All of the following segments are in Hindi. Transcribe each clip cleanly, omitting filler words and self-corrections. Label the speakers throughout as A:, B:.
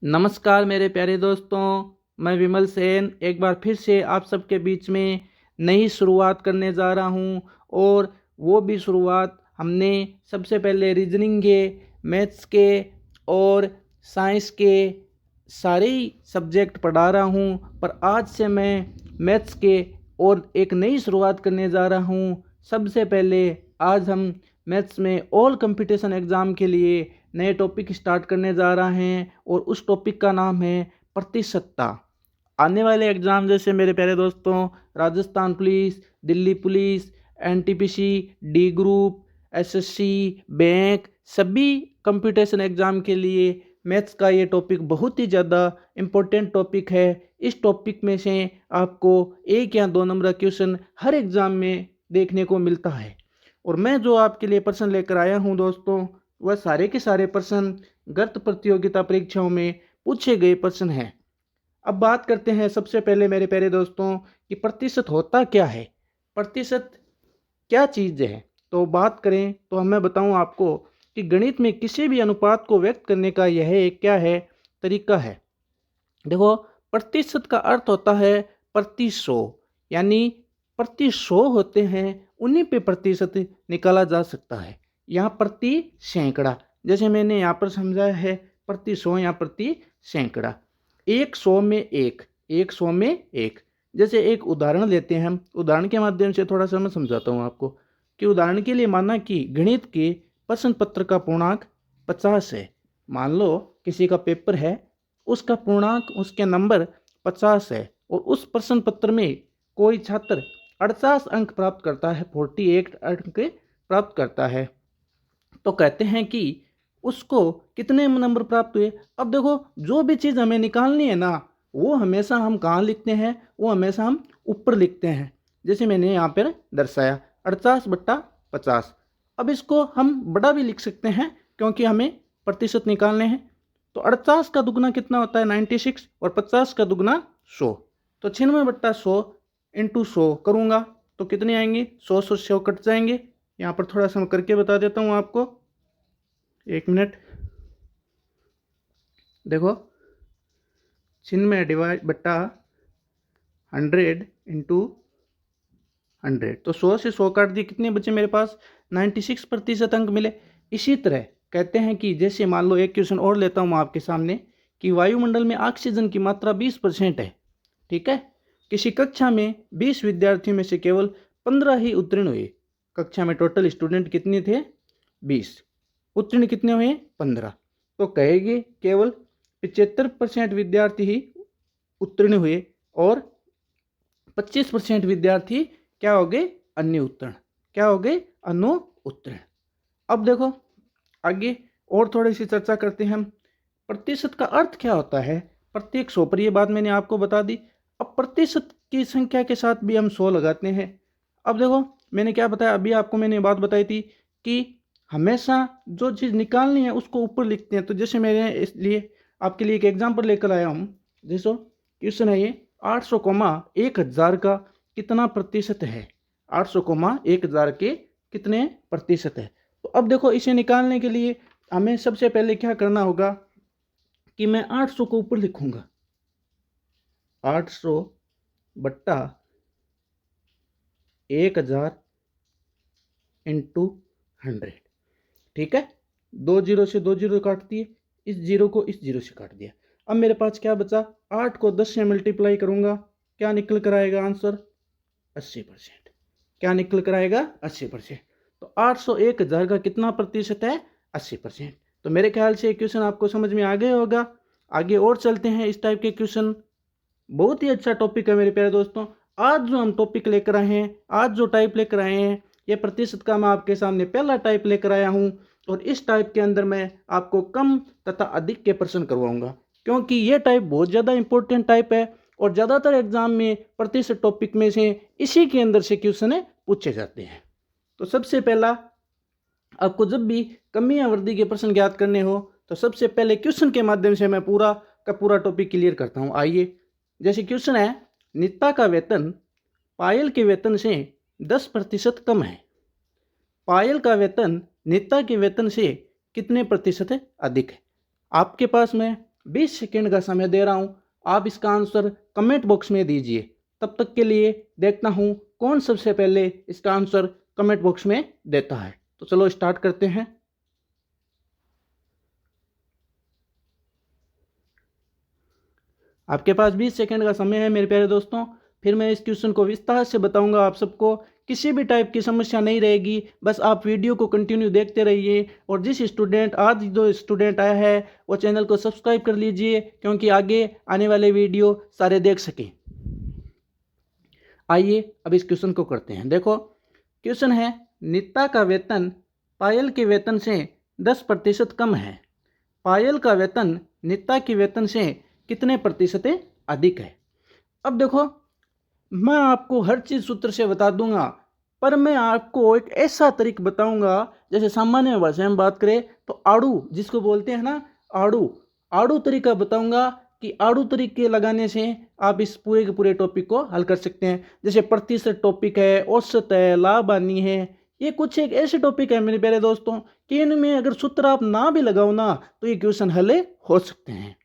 A: नमस्कार मेरे प्यारे दोस्तों, मैं विमल सेन एक बार फिर से आप सबके बीच में नई शुरुआत करने जा रहा हूं। और वो भी शुरुआत हमने सबसे पहले रीजनिंग के, मैथ्स के और साइंस के सारे ही सब्जेक्ट पढ़ा रहा हूं, पर आज से मैं मैथ्स के और एक नई शुरुआत करने जा रहा हूं। सबसे पहले आज हम मैथ्स में ऑल कंपटीशन एग्ज़ाम के लिए नए टॉपिक स्टार्ट करने जा रहे हैं और उस टॉपिक का नाम है प्रतिशतता। आने वाले एग्ज़ाम जैसे मेरे प्यारे दोस्तों Rajasthan police, Delhi police, NTPC, D group, SSC, bank, सभी कंपटीशन एग्ज़ाम के लिए मैथ्स का ये टॉपिक बहुत ही ज़्यादा इम्पोर्टेंट टॉपिक है। इस टॉपिक में से आपको 1 या 2 नंबर क्वेश्चन हर एग्ज़ाम में देखने को मिलता है। और मैं जो आपके लिए प्रश्न लेकर आया हूं दोस्तों, वह सारे के सारे प्रश्न गत प्रतियोगिता परीक्षाओं में पूछे गए प्रश्न हैं। अब बात करते हैं सबसे पहले मेरे प्यारे दोस्तों कि प्रतिशत होता क्या है, प्रतिशत क्या चीज़ है। तो बात करें तो मैं बताऊं आपको कि गणित में किसी भी अनुपात को व्यक्त करने का यह एक क्या है, तरीका है। देखो, प्रतिशत का अर्थ होता है प्रति 100, यानी प्रति 100 होते हैं उन्हीं पे प्रतिशत निकाला जा सकता है। यहाँ प्रति सैकड़ा, जैसे मैंने यहाँ पर समझाया है, प्रति 100 या प्रति सैकड़ा। 100 में एक, 100 में एक। जैसे एक उदाहरण लेते हैं हम, उदाहरण के माध्यम से थोड़ा सा मैं समझाता हूँ आपको कि उदाहरण के लिए माना कि गणित के प्रश्न पत्र का पूर्णांक 50 है। मान लो किसी का पेपर है, उसका पूर्णांक, उसके नंबर 50 है और उस प्रश्न पत्र में कोई छात्र 48 अंक प्राप्त करता है, 48 अंक प्राप्त करता है, तो कहते हैं कि उसको कितने नंबर प्राप्त हुए। अब देखो, जो भी चीज़ हमें निकालनी है ना, वो हमेशा हम कहाँ लिखते हैं, वो हमेशा हम ऊपर लिखते हैं। जैसे मैंने यहाँ पर दर्शाया 48/50। अब इसको हम बड़ा भी लिख सकते हैं क्योंकि हमें प्रतिशत निकालने हैं। तो 48 का दुगना कितना होता है 96, और 50 का दुगना 100। तो 96/100 इंटू 100 करूँगा तो कितने आएंगे, 100 कट जाएंगे। यहाँ पर थोड़ा सा मैं करके बता देता हूँ आपको, 1 मिनट। देखो, 96/100 इंटू 100, तो 100 से 100 काट दिए, कितने बचे मेरे पास, 96% अंक मिले। इसी तरह कहते हैं कि जैसे मान लो एक क्वेश्चन और लेता हूँ मैं आपके सामने कि वायुमंडल में ऑक्सीजन की मात्रा 20% है, ठीक है। किसी कक्षा में 20 विद्यार्थियों में से केवल 15 ही उत्तीर्ण हुए। कक्षा में टोटल स्टूडेंट कितने थे, 20, उत्तीर्ण कितने हुए, 15। तो कहेंगे केवल 75% विद्यार्थी ही उत्तीर्ण हुए और 25% विद्यार्थी क्या हो गए, अन्य उत्तीर्ण। क्या हो गए, अन्य उत्तीर्ण। अब देखो आगे और थोड़ी सी चर्चा करते हैं हम। प्रतिशत का अर्थ क्या होता है, प्रत्येक 100 पर, ये बात मैंने आपको बता दी। अब प्रतिशत की संख्या के साथ भी हम 100 लगाते हैं। अब देखो, मैंने क्या बताया अभी आपको, मैंने बात बताई थी कि हमेशा जो चीज़ निकालनी है उसको ऊपर लिखते हैं। तो जैसे मैंने इसलिए आपके लिए एक एग्जाम्पल लेकर आया हूँ। जैसो क्वेश्चन है ये, 800,1000 का कितना प्रतिशत है, 800,1000 के कितने प्रतिशत है। तो अब देखो, इसे निकालने के लिए हमें सबसे पहले क्या करना होगा कि मैं 800 को ऊपर लिखूंगा, 800/1000 इंटू 100, ठीक है। 2 जीरो से 2 जीरो काट दिए, इस जीरो को इस जीरो से काट दिया। अब मेरे पास क्या बचा, 8 को 10 से मल्टीप्लाई करूंगा, क्या निकल कर आएगा आंसर, 80%। क्या निकल कर आएगा, 80%। तो 801,000 का कितना प्रतिशत है, 80%। तो मेरे ख्याल से क्वेश्चन आपको समझ में आ गया होगा। आगे और चलते हैं, इस टाइप के क्वेश्चन बहुत ही अच्छा टॉपिक है मेरे प्यारे दोस्तों। आज जो हम टॉपिक लेकर आए हैं, आज जो टाइप लेकर आए हैं, ये प्रतिशत का मैं आपके सामने पहला टाइप लेकर आया हूं। और इस टाइप के अंदर मैं आपको कम तथा अधिक के प्रश्न करवाऊंगा, क्योंकि ये टाइप बहुत ज़्यादा इंपॉर्टेंट टाइप है और ज़्यादातर एग्जाम में प्रतिशत टॉपिक में से इसी के अंदर से क्वेश्चन पूछे जाते हैं। तो सबसे पहला, आपको जब भी कमी या वृद्धि के प्रश्न ज्ञात करने हो तो सबसे पहले क्वेश्चन के माध्यम से मैं पूरा का पूरा टॉपिक क्लियर करता हूँ। आइए, जैसे क्वेश्चन है, नीता का वेतन पायल के वेतन से 10% कम है। पायल का वेतन नीता के वेतन से कितने प्रतिशत अधिक है। आपके पास में 20 सेकेंड का समय दे रहा हूँ, आप इसका आंसर कमेंट बॉक्स में दीजिए। तब तक के लिए देखता हूँ कौन सबसे पहले इसका आंसर कमेंट बॉक्स में देता है। तो चलो स्टार्ट करते हैं। आपके पास 20 सेकेंड का समय है मेरे प्यारे दोस्तों। फिर मैं इस क्वेश्चन को विस्तार से बताऊंगा आप सबको, किसी भी टाइप की समस्या नहीं रहेगी, बस आप वीडियो को कंटिन्यू देखते रहिए। और जिस स्टूडेंट आज जो स्टूडेंट आया है वो चैनल को सब्सक्राइब कर लीजिए, क्योंकि आगे आने वाले वीडियो सारे देख सकें। आइए अब इस क्वेश्चन को करते हैं। देखो क्वेश्चन है, नीता का वेतन पायल के वेतन से 10% कम है। पायल का वेतन नीता के वेतन से कितने प्रतिशत अधिक है। अब देखो मैं आपको हर चीज़ सूत्र से बता दूंगा, पर मैं आपको एक ऐसा तरीका बताऊंगा, जैसे सामान्य भाषा में बात करें तो आड़ू जिसको बोलते हैं ना, आड़ू तरीका बताऊंगा कि आड़ू तरीके लगाने से आप इस पूरे के पूरे टॉपिक को हल कर सकते हैं। जैसे प्रतिशत टॉपिक है, औसत है, लाभ हानि है, ये कुछ एक ऐसे टॉपिक है मेरे प्यारे दोस्तों कि इनमें अगर सूत्र आप ना भी लगाओ ना तो ये क्वेश्चन हल हो सकते हैं।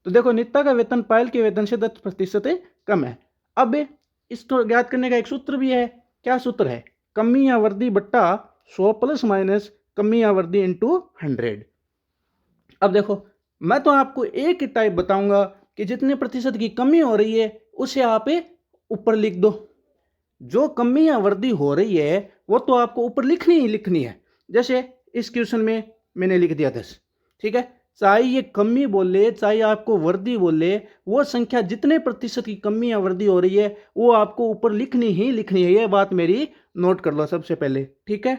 A: तो देखो नीता का वेतन पायल के वेतन से 10% कम है। अब इसको ज्ञात करने का एक सूत्र भी है। क्या सूत्र है? कमी या वृद्धि बट्टा 100 प्लस माइनस कमी या वृद्धि इंटू 100। अब देखो मैं तो आपको एक ही टाइप बताऊंगा कि जितने प्रतिशत की कमी हो रही है उसे आप ऊपर लिख दो, जो कमी या वृद्धि हो रही है वो तो आपको ऊपर लिखनी ही लिखनी है। जैसे इस क्वेश्चन में मैंने लिख दिया 10, ठीक है। चाहे ये कमी बोले चाहे आपको वृद्धि बोले, वो संख्या जितने प्रतिशत की कमी या वृद्धि हो रही है वो आपको ऊपर लिखनी ही लिखनी है। ये बात मेरी नोट कर लो सबसे पहले, ठीक है।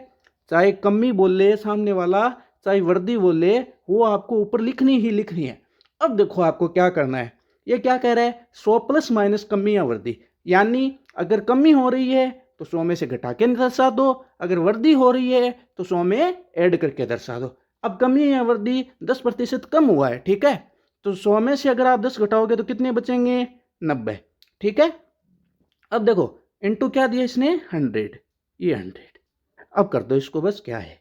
A: चाहे कमी बोले सामने वाला, चाहे वृद्धि बोले, वो आपको ऊपर लिखनी ही लिखनी है। अब देखो आपको क्या करना है। ये क्या कह रहा है? 100 प्लस माइनस कमी या वृद्धि, यानी अगर कमी हो रही है तो 100 में से घटा के दर्शा दो, अगर वृद्धि हो रही है तो 100 में ऐड करके दर्शा दो। अब कमी या वृद्धि 10% कम हुआ है, ठीक है। तो 100 में से अगर आप 10 घटाओगे तो कितने बचेंगे? 90, ठीक है। अब देखो इंटू क्या दिया इसने? 100, ये 100। अब कर दो इसको, बस क्या है,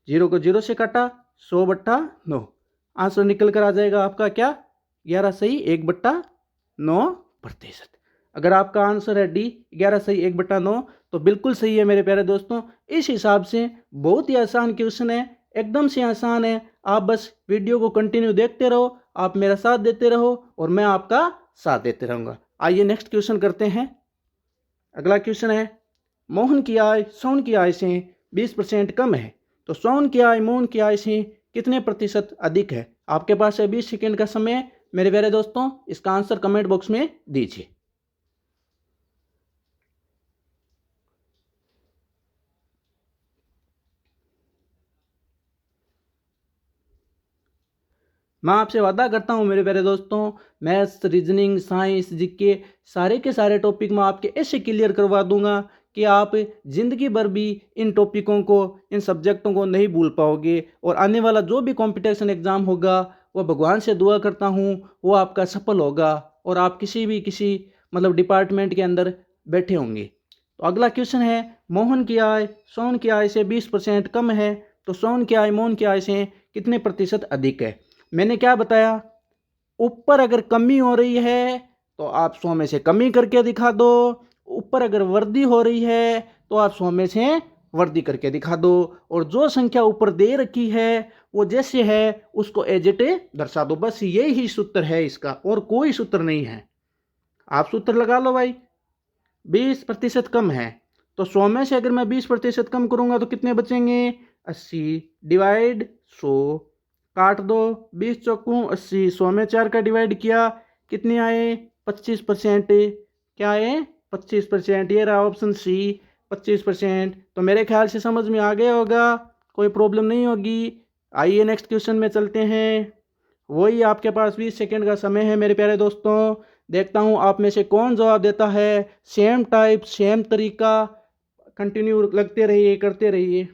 A: 0 को 0 से काटा, 100/9, आंसर निकल कर आ जाएगा आपका क्या? 11 सही 1/9%। अगर आपका आंसर है डी 11 सही 1/9 तो बिल्कुल सही है मेरे प्यारे दोस्तों। इस हिसाब से बहुत ही आसान क्वेश्चन है, एकदम से आसान है। आप बस वीडियो को कंटिन्यू देखते रहो, आप मेरा साथ देते रहो और मैं आपका साथ देते रहूँगा। आइए नेक्स्ट क्वेश्चन करते हैं। अगला क्वेश्चन है, मोहन की आय सोहन की आय से 20% कम है, तो सोहन की आय मोहन की आय से कितने प्रतिशत अधिक है। आपके पास है 20 सेकेंड का समय मेरे प्यारे दोस्तों, इसका आंसर कमेंट बॉक्स में दीजिए। मैं आपसे वादा करता हूँ मेरे प्यारे दोस्तों, मैथ्स, रीजनिंग, साइंस, जीके सारे के सारे टॉपिक मैं आपके ऐसे क्लियर करवा दूंगा कि आप जिंदगी भर भी इन टॉपिकों को, इन सब्जेक्टों को नहीं भूल पाओगे। और आने वाला जो भी कंपटीशन एग्ज़ाम होगा वो भगवान से दुआ करता हूँ वो आपका सफल होगा और आप किसी मतलब डिपार्टमेंट के अंदर बैठे होंगे। तो अगला क्वेश्चन है, मोहन की आय सोहन की आय से 20% कम है, तो सोहन की आय मोहन की आय से कितने प्रतिशत अधिक है। मैंने क्या बताया? ऊपर अगर कमी हो रही है तो आप 100 में से कमी करके दिखा दो, ऊपर अगर वृद्धि हो रही है तो आप 100 में से वृद्धि करके दिखा दो, और जो संख्या ऊपर दे रखी है वो जैसे है उसको एज इट दर्शा दो। बस यही सूत्र है इसका, और कोई सूत्र नहीं है। आप सूत्र लगा लो भाई। 20% कम है तो 100 में से अगर मैं 20% कम करूंगा तो कितने बचेंगे? 80 डिवाइड 100, काट दो, 20 चौकू 80, 100 में 4 का डिवाइड किया, कितने आए? 25%। क्या आए? 25%। ये रहा ऑप्शन सी 25%। तो मेरे ख्याल से समझ में आ गया होगा, कोई प्रॉब्लम नहीं होगी। आइए नेक्स्ट क्वेश्चन में चलते हैं। वही आपके पास 20 सेकेंड का समय है मेरे प्यारे दोस्तों, देखता हूँ आप में से कौन जवाब देता है। सेम टाइप सेम तरीका, कंटिन्यू लगते रहिए करते रहिए।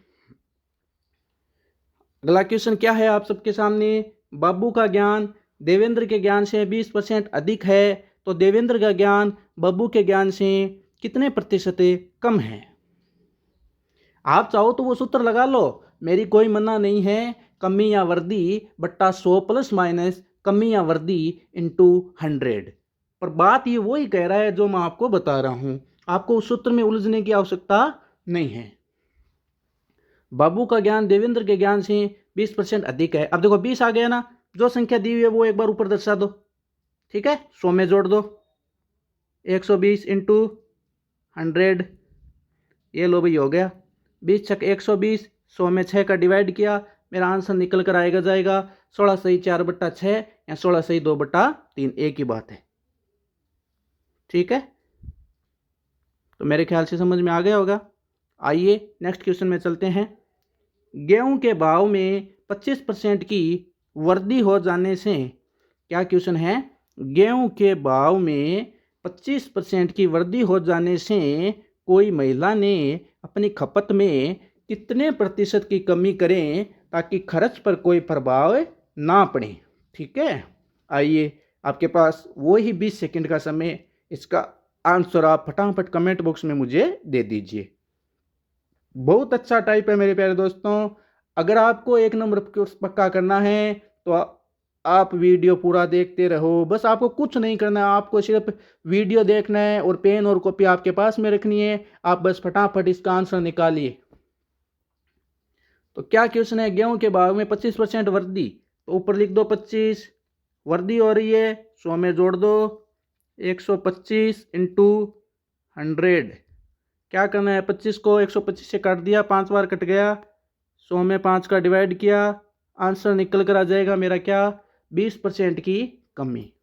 A: अगला क्वेश्चन क्या है आप सबके सामने? बाबू का ज्ञान देवेंद्र के ज्ञान से 20% अधिक है, तो देवेंद्र का ज्ञान बाबू के ज्ञान से कितने प्रतिशत कम है। आप चाहो तो वो सूत्र लगा लो, मेरी कोई मना नहीं है। कमी या वृद्धि बट्टा 100 प्लस माइनस कमी या वृद्धि इंटू 100। पर बात ये वही कह रहा है जो मैं आपको बता रहा हूं, आपको उस सूत्र में उलझने की आवश्यकता नहीं है। बाबू का ज्ञान देवेंद्र के ज्ञान से 20% अधिक है। अब देखो 20 आ गया ना, जो संख्या दी हुई है वो एक बार ऊपर दर्शा दो, ठीक है, 100 में जोड़ दो, 120 इंटू 100, ये लो भाई हो गया 20 छक 120, 100 में 6 का डिवाइड किया, मेरा आंसर निकल कर आएगा जाएगा 16 सही 4/6 या 16 सही 2/3, एक ही बात है, ठीक है। तो मेरे ख्याल से समझ में आ गया होगा। आइए नेक्स्ट क्वेश्चन में चलते हैं। गेहूं के भाव में 25% की वृद्धि हो जाने से, क्या क्वेश्चन है, गेहूं के भाव में 25% की वृद्धि हो जाने से कोई महिला ने अपनी खपत में कितने प्रतिशत की कमी करें ताकि खर्च पर कोई प्रभाव ना पड़े, ठीक है। आइए आपके पास वही 20 सेकंड का समय, इसका आंसर आप फटाफट कमेंट बॉक्स में मुझे दे दीजिए। बहुत अच्छा टाइप है मेरे प्यारे दोस्तों। अगर आपको 1 नंबर पक्का करना है तो आप वीडियो पूरा देखते रहो, बस आपको कुछ नहीं करना है, आपको सिर्फ वीडियो देखना है और पेन और कॉपी आपके पास में रखनी है, आप बस फटाफट इसका आंसर निकालिए। तो क्या क्वेश्चन है, गेहूं के भाव में 25% वृद्धि, तो ऊपर लिख दो 25, वृद्धि हो रही है 100 में जोड़ दो, 125 इंटू 100, क्या करना है, 25 को 125 से काट दिया, 5 बार कट गया, 100 में 5 का डिवाइड किया, आंसर निकल कर आ जाएगा मेरा क्या, 20% की कमी।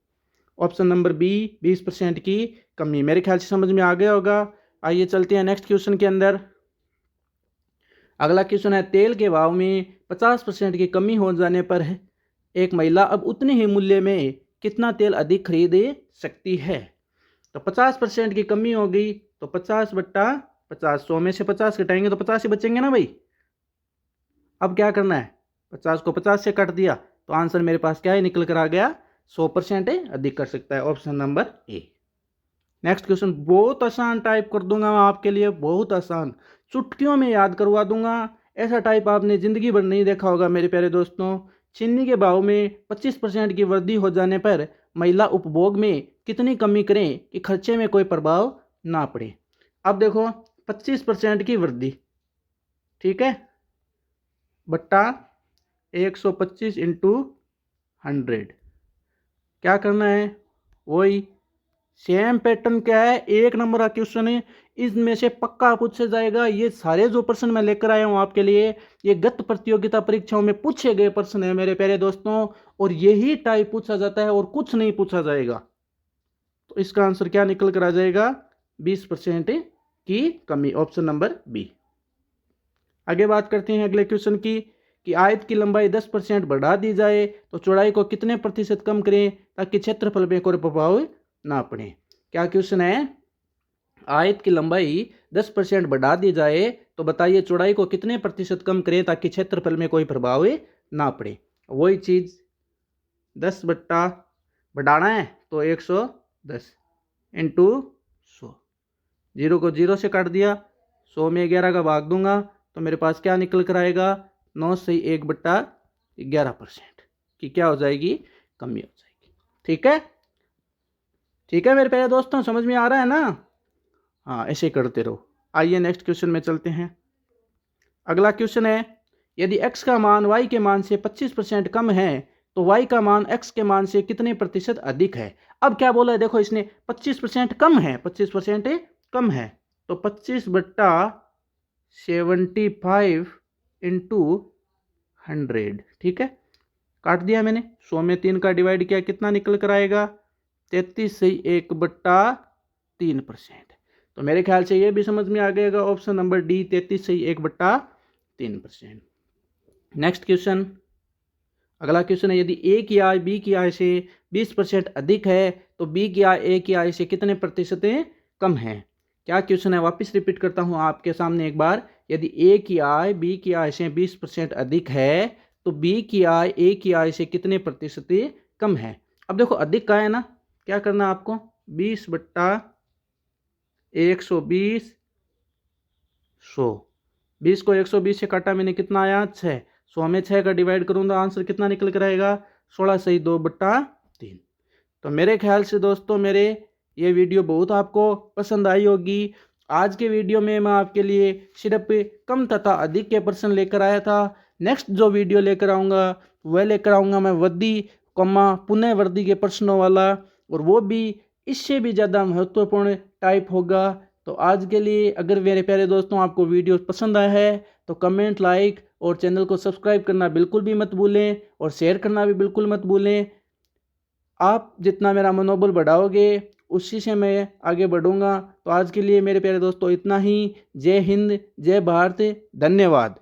A: ऑप्शन नंबर बी, 20% की कमी। मेरे ख्याल से समझ में आ गया होगा। आइए चलते हैं नेक्स्ट क्वेश्चन के अंदर। अगला क्वेश्चन है, तेल के भाव में 50% की कमी हो जाने पर एक महिला अब उतने ही मूल्य में कितना तेल अधिक खरीद सकती है। तो 50% की कमी हो गई तो 50/50, 100 में से 50 घटाएंगे तो 50 ही बचेंगे ना भाई। अब क्या करना है, 50 को 50 से काट दिया तो आंसर मेरे पास क्या है, निकल कर आ गया 100% अधिक कर सकता है, option number A. Next question बहुत आसान टाइप कर दूंगा मैं आपके लिए, बहुत आसान, चुटकियों में याद करवा दूंगा। ऐसा टाइप आपने जिंदगी भर नहीं देखा होगा मेरे प्यारे दोस्तों। चीनी के भाव में 25% की वृद्धि हो जाने पर महिला उपभोग में कितनी कमी करें कि खर्चे में कोई प्रभाव ना पड़े। अब देखो 25% की वृद्धि, ठीक है, बट्टा 125 इंटू 100, क्या करना है, वही सेम पैटर्न क्या है, 1 नंबर का क्वेश्चन है, इसमें से पक्का पूछा जाएगा। ये सारे जो प्रश्न मैं लेकर आया हूं आपके लिए, ये गत प्रतियोगिता परीक्षाओं में पूछे गए प्रश्न है मेरे प्यारे दोस्तों, और यही टाइप पूछा जाता है और कुछ नहीं पूछा जाएगा। तो इसका आंसर क्या निकल कर आ जाएगा, 20% की कमी, ऑप्शन नंबर बी। आगे बात करते हैं अगले क्वेश्चन की, कि आयत की लंबाई 10% बढ़ा दी जाए तो चौड़ाई को कितने प्रतिशत कम करें ताकि क्षेत्रफल में कोई प्रभाव ना पड़े। क्या क्वेश्चन है, आयत की लंबाई 10% बढ़ा दी जाए तो बताइए चौड़ाई को कितने प्रतिशत कम करें ताकि क्षेत्रफल में कोई प्रभाव ना पड़े। वही चीज 10 बट्टा बढ़ाना है तो 110 इंटू 100, 0 को 0 से काट दिया, 100 में 11 का भाग दूंगा तो मेरे पास क्या निकल कर आएगा, 9 से 1/11% की क्या हो जाएगी, कमी हो जाएगी। ठीक है, ठीक है मेरे प्यारे दोस्तों, समझ में आ रहा है ना। हाँ ऐसे करते रहो। आइए नेक्स्ट क्वेश्चन में चलते हैं। अगला क्वेश्चन है, यदि x का मान y के मान से 25% कम है तो y का मान x के मान से कितने प्रतिशत अधिक है। अब क्या बोला है, देखो इसने 25% कम है, 25% कम है तो 25/75 इंटू 100, ठीक है, काट दिया मैंने, 100 में 3 का डिवाइड किया, कितना निकल कर आएगा, 33 से 1/3%। तो मेरे ख्याल से ये भी समझ में आ गएगा, ऑप्शन नंबर डी, 33 से 1/3%। नेक्स्ट क्वेश्चन, अगला क्वेश्चन है, यदि ए की आय बी की आय से 20% अधिक है तो बी की आय ए की आय से कितने प्रतिशत कम है। क्या क्वेश्चन है, वापस रिपीट करता हूं आपके सामने एक बार, यदि ए की आय बी की आय से 20% अधिक है तो बी की आय ए की आय से कितने प्रतिशत कम है। अब देखो अधिक का है ना, क्या करना है आपको, 20/120, 100, 20 को 120 से काटा मैंने, कितना आया 6, 100 में 6 का डिवाइड करूंगा, आंसर कितना निकल कर आएगा, 16/2/3। तो मेरे ख्याल से दोस्तों मेरे ये वीडियो बहुत आपको पसंद आई होगी। आज के वीडियो में मैं आपके लिए सिर्फ कम तथा अधिक के प्रश्न लेकर आया था। नेक्स्ट जो वीडियो लेकर आऊँगा वह लेकर आऊँगा मैं वर्दी पुनः वर्दी के प्रश्नों वाला, और वो भी इससे भी ज़्यादा महत्वपूर्ण टाइप होगा। तो आज के लिए अगर मेरे प्यारे दोस्तों आपको वीडियो पसंद आया है तो कमेंट, लाइक और चैनल को सब्सक्राइब करना बिल्कुल भी मत भूलें और शेयर करना भी बिल्कुल मत भूलें। आप जितना मेरा मनोबल बढ़ाओगे उसी से मैं आगे बढ़ूंगा। तो आज के लिए मेरे प्यारे दोस्तों इतना ही। जय हिंद, जय भारत, धन्यवाद।